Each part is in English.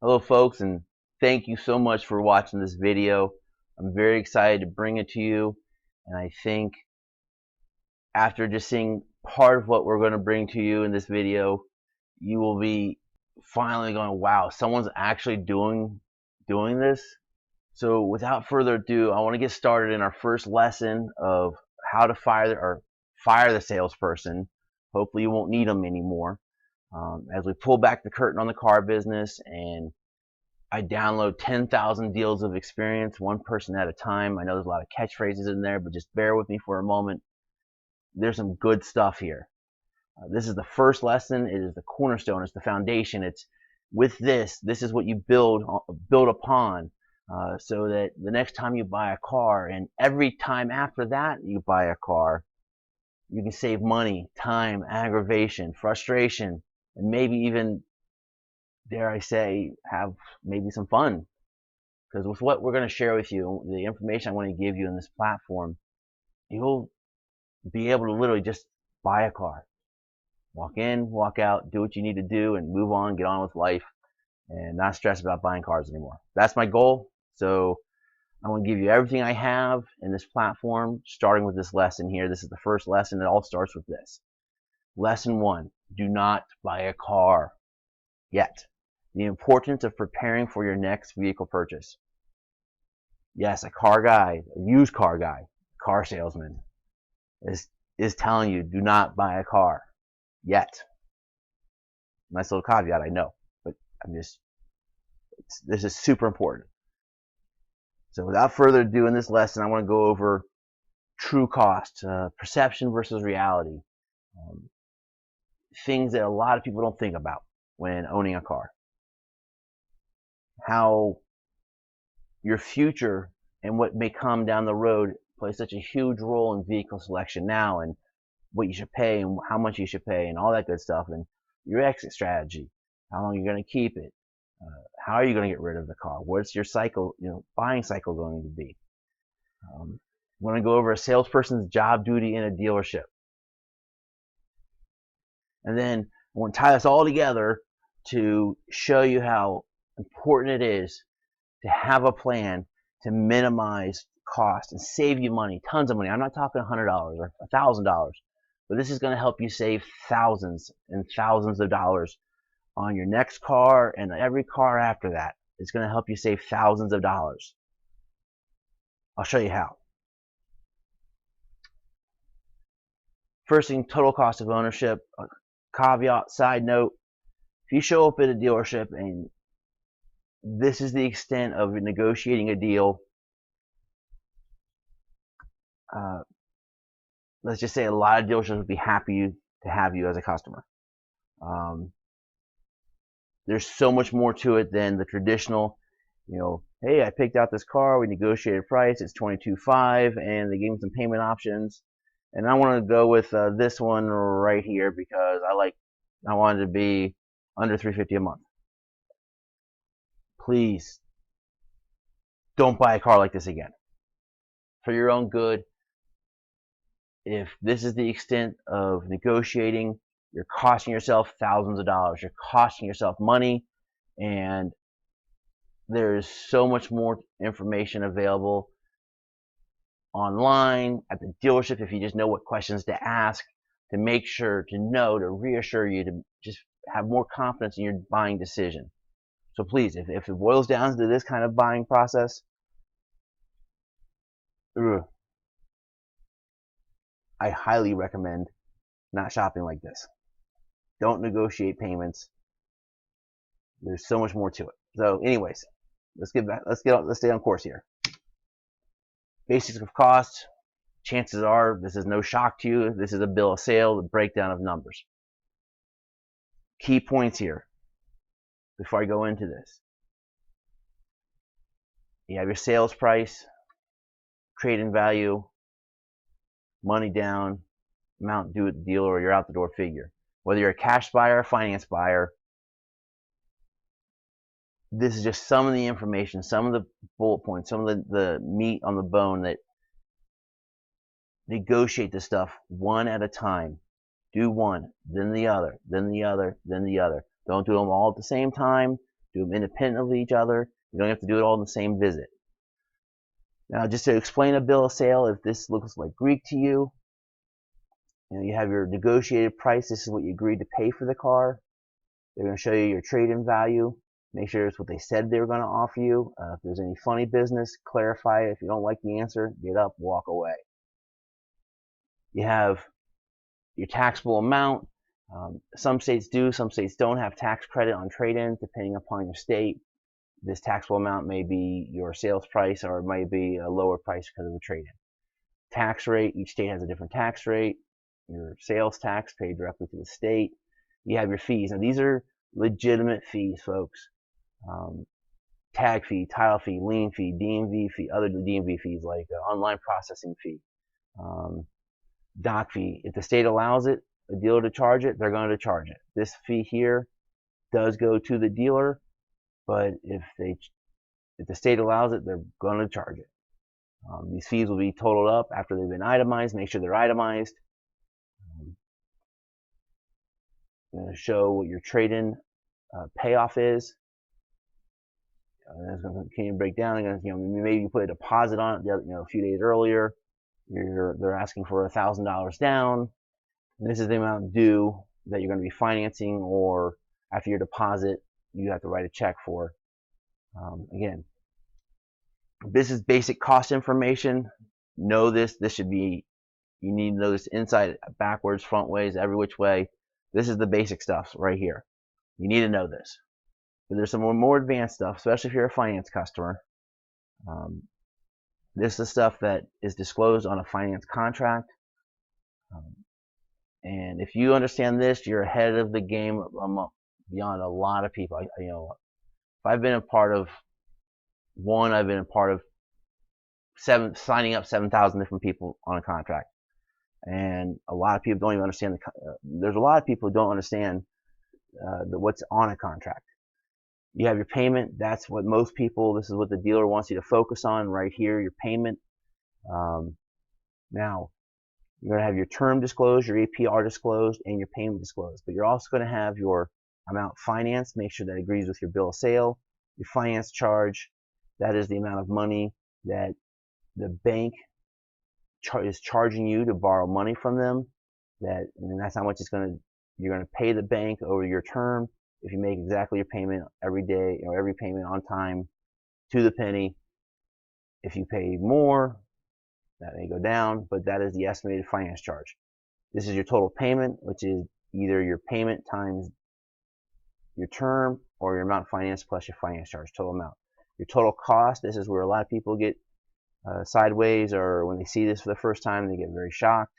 Hello folks, and thank you so much for watching this video. I'm very excited to bring it to you, and I think after just seeing part of what we're going to bring to you in this video, you will be finally going, wow, someone's actually doing this. So without further ado, I want to get started in our first lesson of how to fire the salesperson. Hopefully you won't need them anymore. As we pull back the curtain on the car business, and I download 10,000 deals of experience, one person at a time. I know there's a lot of catchphrases in there, but just bear with me for a moment. There's some good stuff here. This is the first lesson. It is the cornerstone. It's the foundation. It's with this is what you build upon, so that the next time you buy a car and every time after that you buy a car, you can save money, time, aggravation, frustration, and maybe even, dare I say, have maybe some fun. Because with what we're going to share with you, the information I want to give you in this platform, you'll be able to literally just buy a car. Walk in, walk out, do what you need to do, and move on, get on with life, and not stress about buying cars anymore. That's my goal. So I want to give you everything I have in this platform, starting with this lesson here. This is the first lesson. It all starts with this. Lesson 1, do not buy a car yet. The importance of preparing for your next vehicle purchase. Yes, a car guy, a used car guy, car salesman is telling you, do not buy a car yet. Nice little caveat, I know, but this is super important. So without further ado, in this lesson, I want to go over true cost, perception versus reality, things that a lot of people don't think about when owning a car. How your future and what may come down the road plays such a huge role in vehicle selection now, and what you should pay and how much you should pay and all that good stuff, and your exit strategy, how long you're going to keep it, how are you going to get rid of the car, what's your cycle, buying cycle going to be. I'm going to go over a salesperson's job duty in a dealership, and then I want to tie this all together to show you how important it is to have a plan to minimize cost and save you money, tons of money. I'm not talking $100 or $1,000, but this is going to help you save thousands and thousands of dollars on your next car, and every car after that. It's going to help you save thousands of dollars. I'll show you how. First thing, total cost of ownership. A caveat, side note, if you show up at a dealership and this is the extent of negotiating a deal, let's just say a lot of dealerships would be happy to have you as a customer. There's so much more to it than the traditional, hey, I picked out this car, we negotiated price, it's $22,500, and they gave me some payment options, and I want to go with this one right here because I wanted to be under $350 a month. Please don't buy a car like this again. For your own good, if this is the extent of negotiating, you're costing yourself thousands of dollars. You're costing yourself money, and there's so much more information available online, at the dealership, if you just know what questions to ask, to make sure, to reassure you, to just have more confidence in your buying decision. So please, if it boils down to this kind of buying process, I highly recommend not shopping like this. Don't negotiate payments. There's so much more to it. So anyways, let's stay on course here. Basics of cost. Chances are this is no shock to you. This is a bill of sale, the breakdown of numbers. Key points here before I go into this. You have your sales price, trade-in value, money down, amount due at the dealer, or your out the door figure. Whether you're a cash buyer or finance buyer, this is just some of the information, some of the bullet points, some of the meat on the bone that negotiate this stuff one at a time. Do one, then the other, then the other, then the other. Don't do them all at the same time. Do them independent of each other. You don't have to do it all in the same visit. Now, just to explain a bill of sale, if this looks like Greek to you, you have your negotiated price. This is what you agreed to pay for the car. They're going to show you your trade-in value. Make sure it's what they said they were going to offer you. If there's any funny business, clarify it. If you don't like the answer, get up, walk away. You have your taxable amount. Some states do, some states don't have tax credit on trade-ins, depending upon your state. This taxable amount may be your sales price, or it might be a lower price because of the trade-in. Tax rate, each state has a different tax rate. Your sales tax paid directly to the state. You have your fees. Now, these are legitimate fees, folks. Tag fee, title fee, lien fee, DMV fee, other DMV fees like online processing fee, doc fee. If the state allows it, the dealer to charge it, they're going to charge it. This fee here does go to the dealer, but if the state allows it, they're going to charge it. These fees will be totaled up after they've been itemized. Make sure they're itemized. I'm going to show what your trade-in payoff is. It's going to continue to break down. Maybe you put a deposit on it. A few days earlier, they're asking for $1,000 down. And this is the amount due that you're going to be financing, or after your deposit, you have to write a check for. Again, this is basic cost information. Know this. This should be. You need to know this inside, backwards, front ways, every which way. This is the basic stuff right here. You need to know this. But there's some more advanced stuff, especially if you're a finance customer. This is stuff that is disclosed on a finance contract. And if you understand this, you're ahead of the game beyond a lot of people. If I've been a part of one, I've been a part of signing up 7,000 different people on a contract. And a lot of people don't even understand there's a lot of people who don't understand what's on a contract. You have your payment. That's what most people, this is what the dealer wants you to focus on right here, your payment. Now, you're going to have your term disclosed, your APR disclosed, and your payment disclosed. But you're also going to have your amount financed. Make sure that agrees with your bill of sale. Your finance charge, that is the amount of money that the bank is charging you to borrow money from them. And that's how much you're going to pay the bank over your term. If you make exactly your payment every day, every payment on time to the penny. If you pay more, that may go down, but that is the estimated finance charge. This is your total payment, which is either your payment times your term or your amount financed plus your finance charge, total amount. Your total cost, this is where a lot of people get sideways, or when they see this for the first time, they get very shocked.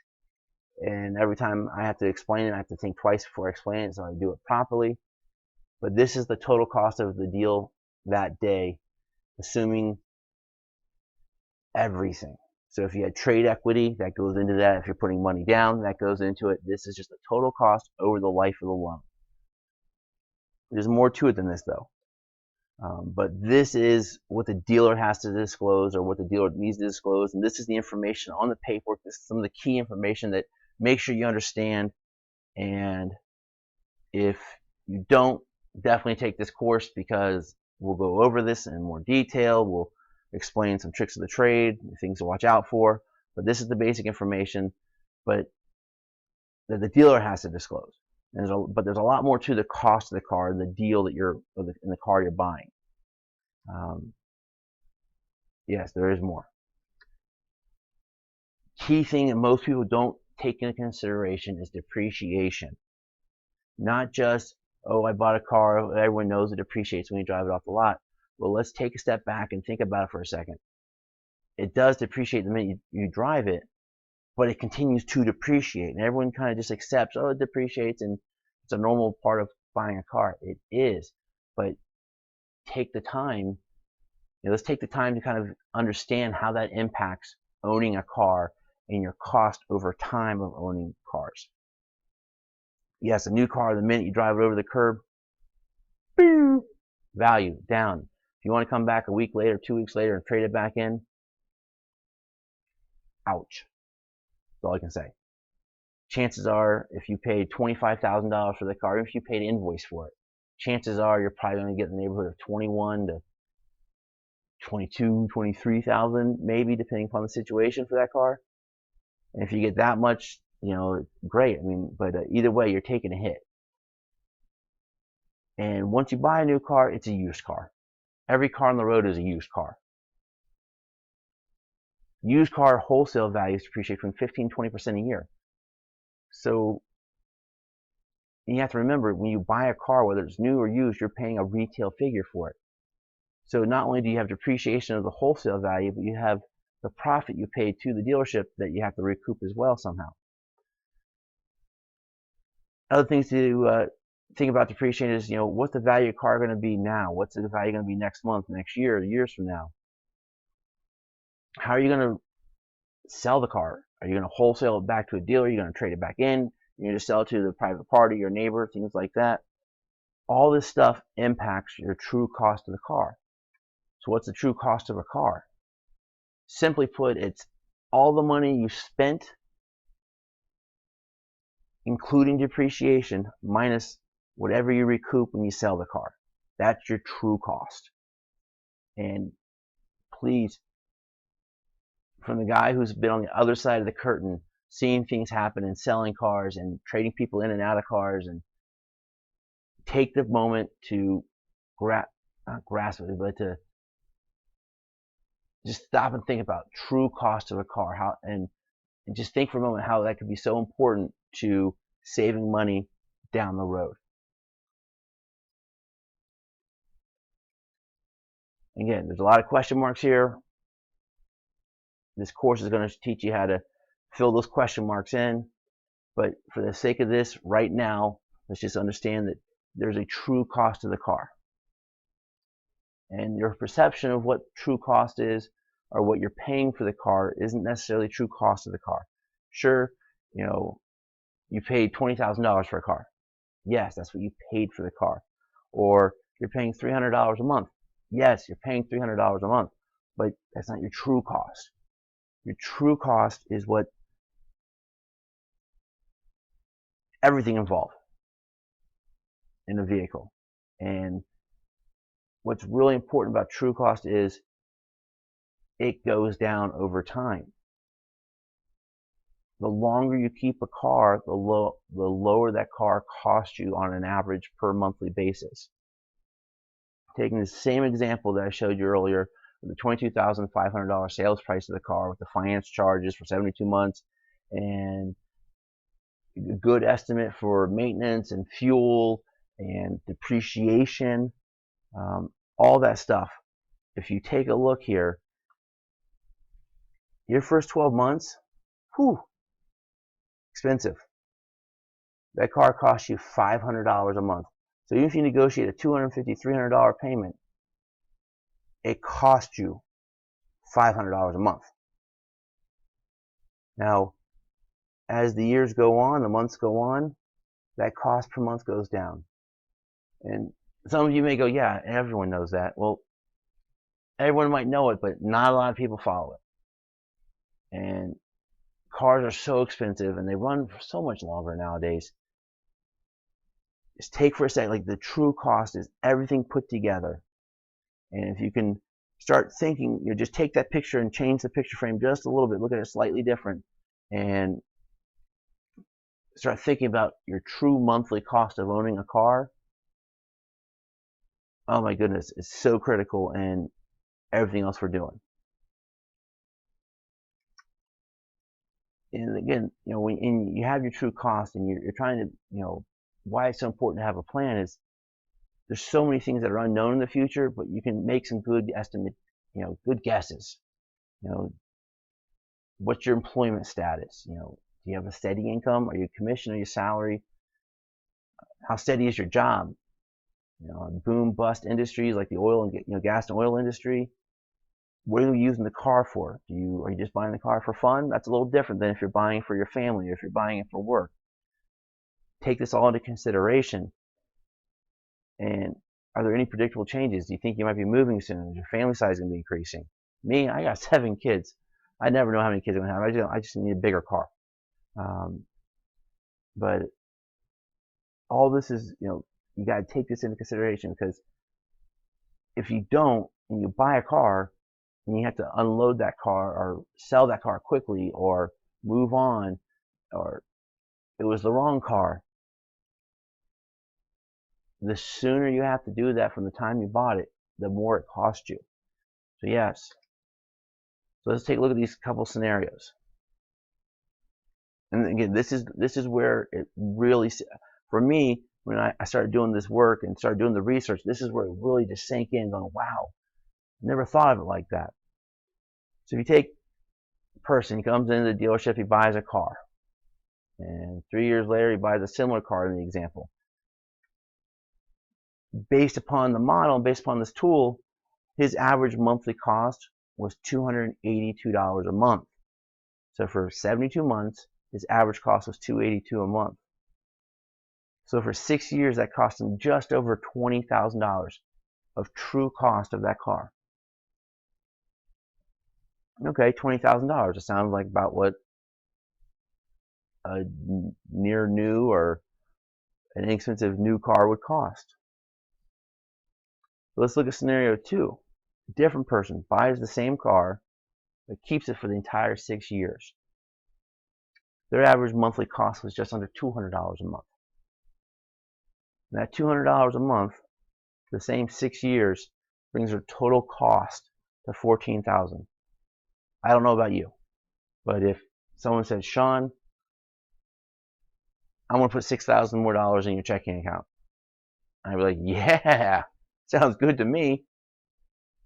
And every time I have to explain it, I have to think twice before I explain it, so I do it properly. But this is the total cost of the deal that day, assuming everything. So if you had trade equity, that goes into that. If you're putting money down, that goes into it. This is just the total cost over the life of the loan. There's more to it than this, though. But this is what the dealer has to disclose, or what the dealer needs to disclose. And this is the information on the paperwork. This is some of the key information that make sure you understand. And if you don't, definitely take this course, because we'll go over this in more detail. We'll explain some tricks of the trade, things to watch out for. But this is the basic information, but that the dealer has to disclose. But there's a lot more to the cost of the car, the deal that in the car you're buying. Yes, there is more. Key thing that most people don't take into consideration is depreciation. Not just, oh, I bought a car, everyone knows it depreciates when you drive it off the lot. Well, let's take a step back and think about it for a second. It does depreciate the minute you drive it, but it continues to depreciate. And everyone kind of just accepts, oh, it depreciates, and it's a normal part of buying a car. It is, but take the time, let's take the time to kind of understand how that impacts owning a car and your cost over time of owning cars. Yes, a new car, the minute you drive it over the curb, boom, value down. If you want to come back a week later, 2 weeks later, and trade it back in, ouch. That's all I can say. Chances are, if you paid $25,000 for the car, if you paid an invoice for it, chances are you're probably going to get in the neighborhood of 21 to 22, 23,000, maybe, depending upon the situation for that car. And if you get that much, great. I mean, but either way, you're taking a hit. And once you buy a new car, it's a used car. Every car on the road is a used car. Used car wholesale values depreciate from 15-20% a year. So you have to remember, when you buy a car, whether it's new or used, you're paying a retail figure for it. So not only do you have depreciation of the wholesale value, but you have the profit you paid to the dealership that you have to recoup as well somehow. Other things to think about depreciation is, what's the value of your car going to be now? What's the value going to be next month, next year, years from now? How are you going to sell the car? Are you going to wholesale it back to a dealer? Are you going to trade it back in? You're going to sell it to the private party, your neighbor, things like that. All this stuff impacts your true cost of the car. So what's the true cost of a car? Simply put, it's all the money you spent, including depreciation, minus whatever you recoup when you sell the car. That's your true cost. And please, from the guy who's been on the other side of the curtain, seeing things happen and selling cars and trading people in and out of cars, and take the moment to not grasp it, but to just stop and think about true cost of a car, and just think for a moment how that could be so important to saving money down the road. Again, there's a lot of question marks here. This course is going to teach you how to fill those question marks in, but for the sake of this right now, let's just understand that there's a true cost of the car. And your perception of what true cost is, or what you're paying for the car, isn't necessarily true cost of the car. Sure, you paid $20,000 for a car. Yes, that's what you paid for the car. Or you're paying $300 a month. Yes, you're paying $300 a month, but that's not your true cost. Your true cost is what everything involved in a vehicle. And what's really important about true cost is it goes down over time. The longer you keep a car, the lower that car costs you on an average per monthly basis. Taking the same example that I showed you earlier, with the $22,500 sales price of the car, with the finance charges for 72 months, and a good estimate for maintenance and fuel and depreciation, all that stuff. If you take a look here, your first 12 months, expensive. That car costs you $500 a month. So even if you negotiate a $250, $300 payment, it costs you $500 a month. Now, as the years go on, the months go on, that cost per month goes down. And some of you may go, yeah, everyone knows that. Well, everyone might know it, but not a lot of people follow it. And cars are so expensive, and they run for so much longer nowadays. Just take for a second, like, the true cost is everything put together. And if you can start thinking, just take that picture and change the picture frame just a little bit, look at it slightly different, and start thinking about your true monthly cost of owning a car. Oh my goodness, it's so critical in everything else we're doing. And again, when you have your true cost, and you're trying to, why it's so important to have a plan is there's so many things that are unknown in the future, but you can make some good estimate, good guesses. What's your employment status? Do you have a steady income? Are you commission? Are you salary? How steady is your job? Boom bust industries like the oil and gas and oil industry. What are you using the car for? Are you just buying the car for fun? That's a little different than if you're buying for your family or if you're buying it for work. Take this all into consideration. And are there any predictable changes? Do you think you might be moving soon? Is your family size going to be increasing? Me, I got 7 kids. I never know how many kids I'm going to have. I just need a bigger car. But all this is, you got to take this into consideration, because if you don't, and you buy a car and you have to unload that car or sell that car quickly or move on, or it was the wrong car, the sooner you have to do that from the time you bought it, the more it costs you. So yes. So let's take a look at these couple scenarios. And again, this is where it really, for me, when I started doing this work and started doing the research, this is where it really just sank in, going, wow, never thought of it like that. So if you take a person, he comes into the dealership, he buys a car, and 3 years later he buys a similar car in the example. Based upon the model, based upon this tool, his average monthly cost was $282 a month. So for 72 months, his average cost was $282 a month. So for 6 years, that cost him just over $20,000 of true cost of that car. Okay, $20,000. It sounds like about what a near new or an inexpensive new car would cost. Let's look at scenario 2. A different person buys the same car, but keeps it for the entire 6 years. Their average monthly cost was just under $200 a month. And that $200 a month, the same 6 years, brings their total cost to $14,000. I don't know about you, but if someone said, Sean, I'm going to put $6,000 more in your checking account, I'd be like, yeah, sounds good to me.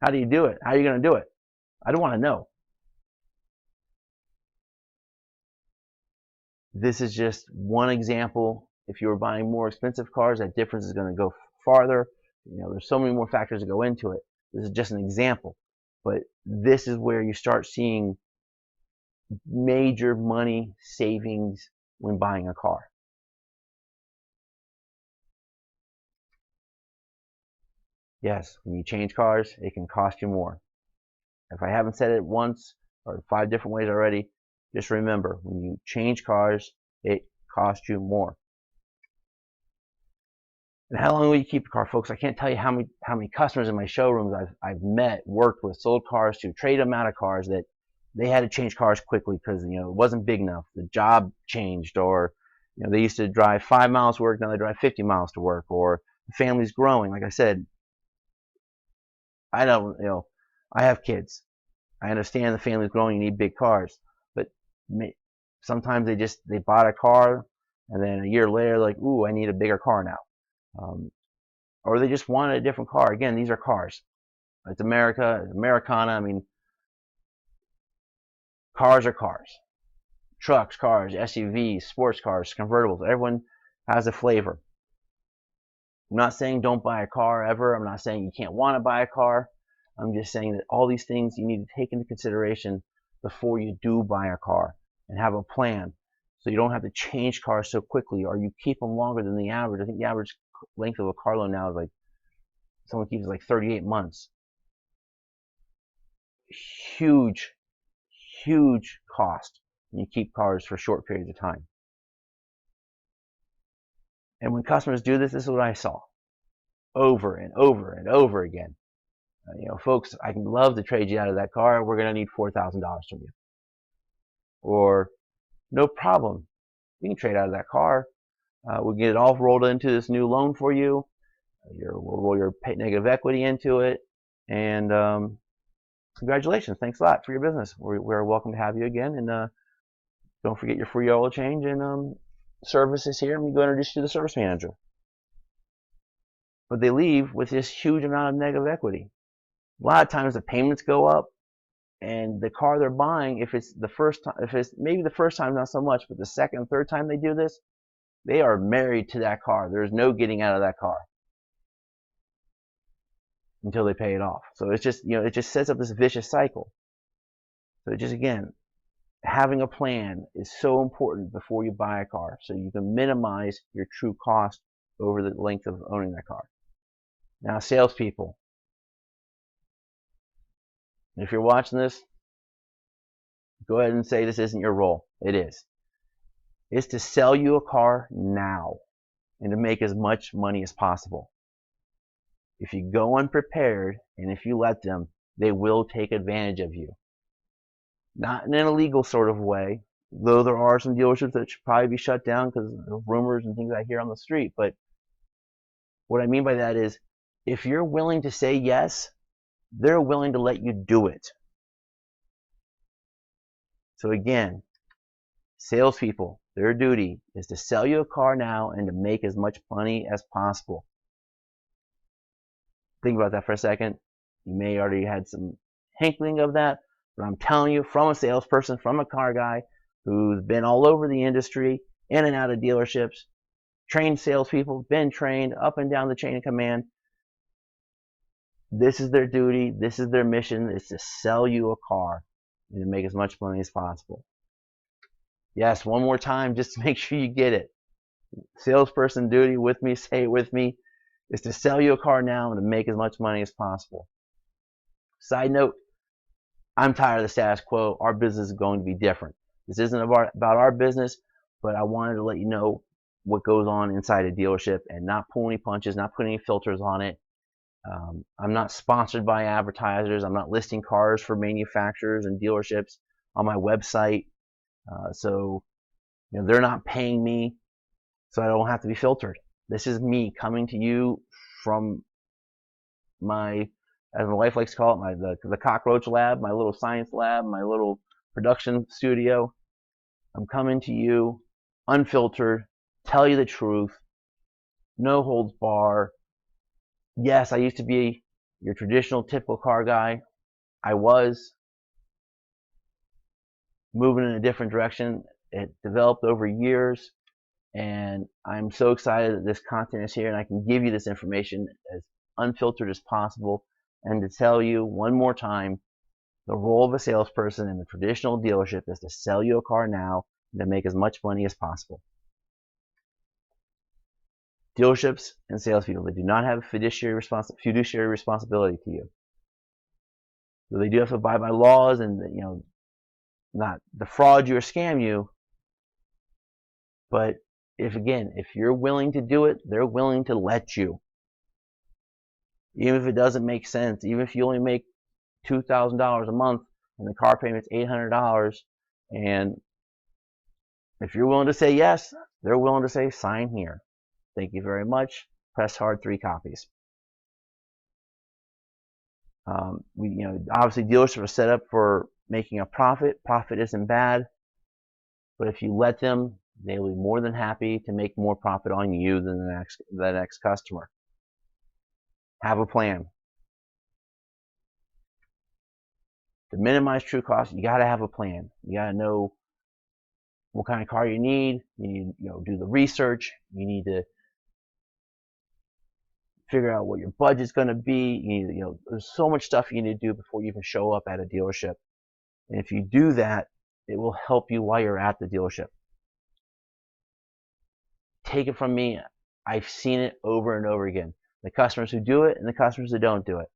How do you do it? How are you going to do it? I don't want to know. This is just one example. If you were buying more expensive cars, that difference is going to go farther. You know, there's so many more factors that go into it. This is just an example. But this is where you start seeing major money savings when buying a car. Yes, when you change cars, it can cost you more. If I haven't said it once or 5 different ways already, just remember, when you change cars, it costs you more. And how long will you keep a car, folks? I can't tell you how many customers in my showrooms I've met, worked with, sold cars to, trade them out of cars that they had to change cars quickly because it wasn't big enough. The job changed, or they used to drive 5 miles to work, now they drive 50 miles to work, or the family's growing. Like I said, I have kids. I understand the family's growing, you need big cars, but sometimes they bought a car and then a year later, like, ooh, I need a bigger car now. Or they just wanted a different car. Again, these are cars. It's America, it's Americana. I mean, cars are cars. Trucks, cars, SUVs, sports cars, convertibles. Everyone has a flavor. I'm not saying don't buy a car ever. I'm not saying you can't want to buy a car. I'm just saying that all these things you need to take into consideration before you do buy a car, and have a plan so you don't have to change cars so quickly, or you keep them longer than the average. I think the average length of a car loan now is like, someone keeps it like 38 months. Huge cost when you keep cars for short periods of time. And when customers do this, this is what I saw over and over and over again. Folks, I can love to trade you out of that car. We're going to need $4,000 from you. Or, no problem, you can trade out of that car. We'll get it all rolled into this new loan for you. We'll roll your negative equity into it. And congratulations. Thanks a lot for your business. We're welcome to have you again. And don't forget your free oil change and services here. And we go introduce you to the service manager. But they leave with this huge amount of negative equity. A lot of times the payments go up, and the car they're buying, if it's maybe the first time, not so much, but the second and third time they do this, they are married to that car. There's no getting out of that car until they pay it off. So it's just, it just sets up this vicious cycle. So just, again, having a plan is so important before you buy a car, so you can minimize your true cost over the length of owning that car. Now, salespeople, if you're watching this, go ahead and say this isn't your role. It is. It's to sell you a car now. and to make as much money as possible. If you go unprepared and if you let them, they will take advantage of you. Not in an illegal sort of way, though there are some dealerships that should probably be shut down because of rumors and things I hear on the street. But what I mean by that is, if you're willing to say yes, they're willing to let you do it. So again, salespeople, their duty is to sell you a car now and to make as much money as possible. Think about that for a second. You may already had some inkling of that, but I'm telling you, from a salesperson, from a car guy who's been all over the industry, in and out of dealerships, trained salespeople, been trained up and down the chain of command, this is their duty, this is their mission, is to sell you a car and to make as much money as possible. Yes, one more time, just to make sure you get it. Salesperson duty with me, say it with me, is to sell you a car now and to make as much money as possible. Side note, I'm tired of the status quo. Our business is going to be different. This isn't about our business, but I wanted to let you know what goes on inside a dealership and not pull any punches, not put any filters on it. I'm not sponsored by advertisers. I'm not listing cars for manufacturers and dealerships on my website. So they're not paying me, so I don't have to be filtered. This is me coming to you from my, as my wife likes to call it, the cockroach lab, my little science lab, my little production studio. I'm coming to you unfiltered, tell you the truth, no holds bar. Yes, I used to be your traditional typical car guy. I was moving in a different direction. It developed over years, and I'm so excited that this content is here and I can give you this information as unfiltered as possible, and to tell you one more time, the role of a salesperson in the traditional dealership is to sell you a car now and to make as much money as possible. Dealerships and salespeople, they do not have a fiduciary responsibility to you. So they do have to abide by laws and not defraud you or scam you. But if you're willing to do it, they're willing to let you. Even if it doesn't make sense, even if you only make $2,000 a month and the car payment's $800, and if you're willing to say yes, they're willing to say sign here. Thank you very much. Press hard 3 copies. Obviously dealerships are set up for making a profit. Profit isn't bad, but if you let them, they will be more than happy to make more profit on you than the next customer. Have a plan. To minimize true costs, you got to have a plan. You got to know what kind of car you need. You need do the research. You need to figure out what your budget's going to be. You need there's so much stuff you need to do before you even show up at a dealership. And if you do that, it will help you while you're at the dealership. Take it from me, I've seen it over and over again. The customers who do it and the customers who don't do it.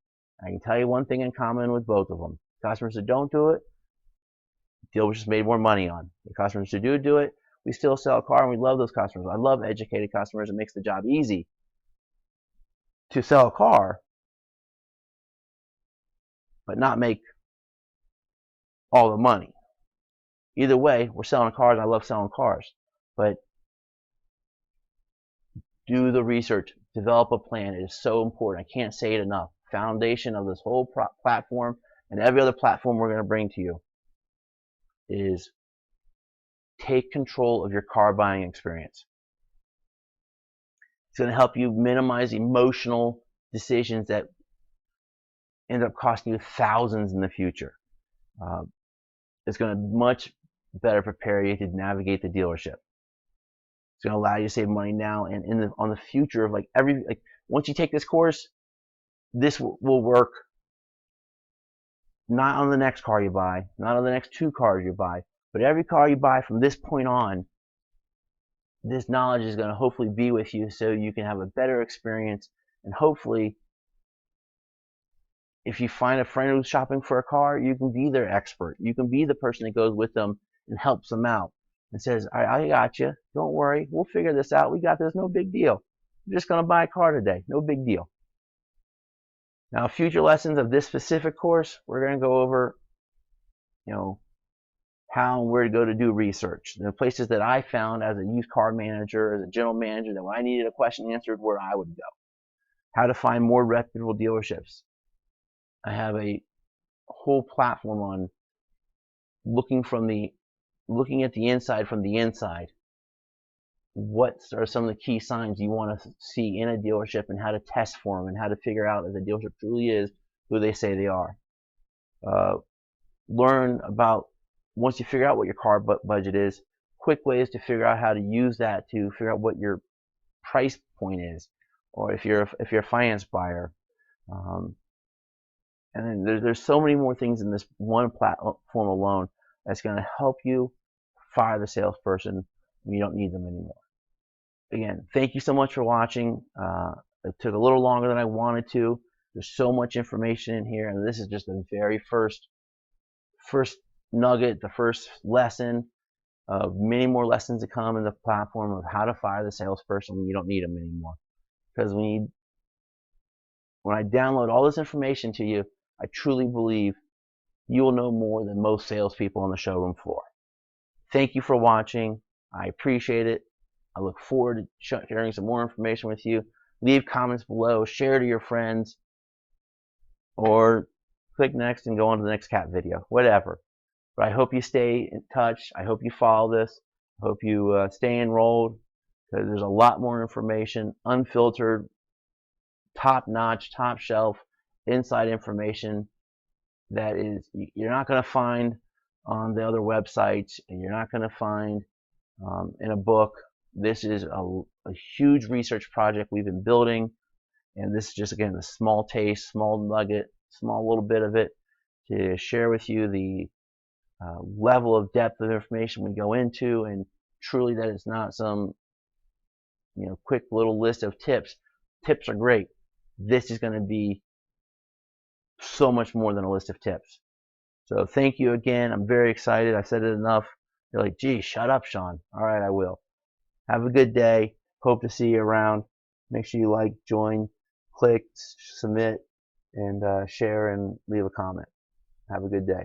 I can tell you one thing in common with both of them. Customers who don't do it, dealerships made more money on. The customers who do it, we still sell a car and we love those customers. I love educated customers. It makes the job easy to sell a car, but not make all the money. Either way, we're selling cars. I love selling cars, but do the research, develop a plan. It is so important. I can't say it enough. Foundation of this whole platform and every other platform we're going to bring to you is take control of your car buying experience. It's going to help you minimize emotional decisions that end up costing you thousands in the future. It's going to much better prepare you to navigate the dealership. It's going to allow you to save money now and on the future of once you take this course, this will work not on the next car you buy, not on the next 2 cars you buy, but every car you buy from this point on. This knowledge is going to hopefully be with you so you can have a better experience, and hopefully if you find a friend who's shopping for a car, you can be their expert. You can be the person that goes with them and helps them out. and says, I got you. Don't worry. We'll figure this out. We got this. No big deal. I'm just going to buy a car today. No big deal. Now, future lessons of this specific course, we're going to go over, how and where to go to do research. The places that I found as a used car manager, as a general manager, that when I needed a question answered, where I would go. How to find more reputable dealerships. I have a whole platform on looking at the inside from the inside. What are some of the key signs you want to see in a dealership, and how to test for them, and how to figure out if the dealership truly is who they say they are. Learn about, once you figure out what your car budget is, quick ways to figure out how to use that to figure out what your price point is, or if you're a finance buyer. And then there's so many more things in this one platform alone that's going to help you fire the salesperson when you don't need them anymore. Again, thank you so much for watching. It took a little longer than I wanted to. There's so much information in here, and this is just the very first nugget, the first lesson of many more lessons to come in the platform of how to fire the salesperson when you don't need them anymore. Because when I download all this information to you, I truly believe you will know more than most salespeople on the showroom floor. Thank you for watching. I appreciate it. I look forward to sharing some more information with you. Leave comments below, share to your friends, or click next and go on to the next cat video, whatever. But I hope you stay in touch. I hope you follow this. I hope you stay enrolled, because there's a lot more information, unfiltered, top-notch, top-shelf, inside information that you're not going to find on the other websites, and you're not going to find in a book. This is a huge research project we've been building, and this is just, again, a small taste, small nugget, small little bit of it to share with you the level of depth of information we go into, and truly that it's not some quick little list of tips. Tips are great. This is going to be so much more than a list of tips. So thank you again. I'm very excited. I said it enough. You're like, gee, shut up, Sean. All right, I will. Have a good day. Hope to see you around. Make sure you like, join, click, submit, and share, and leave a comment. Have a good day.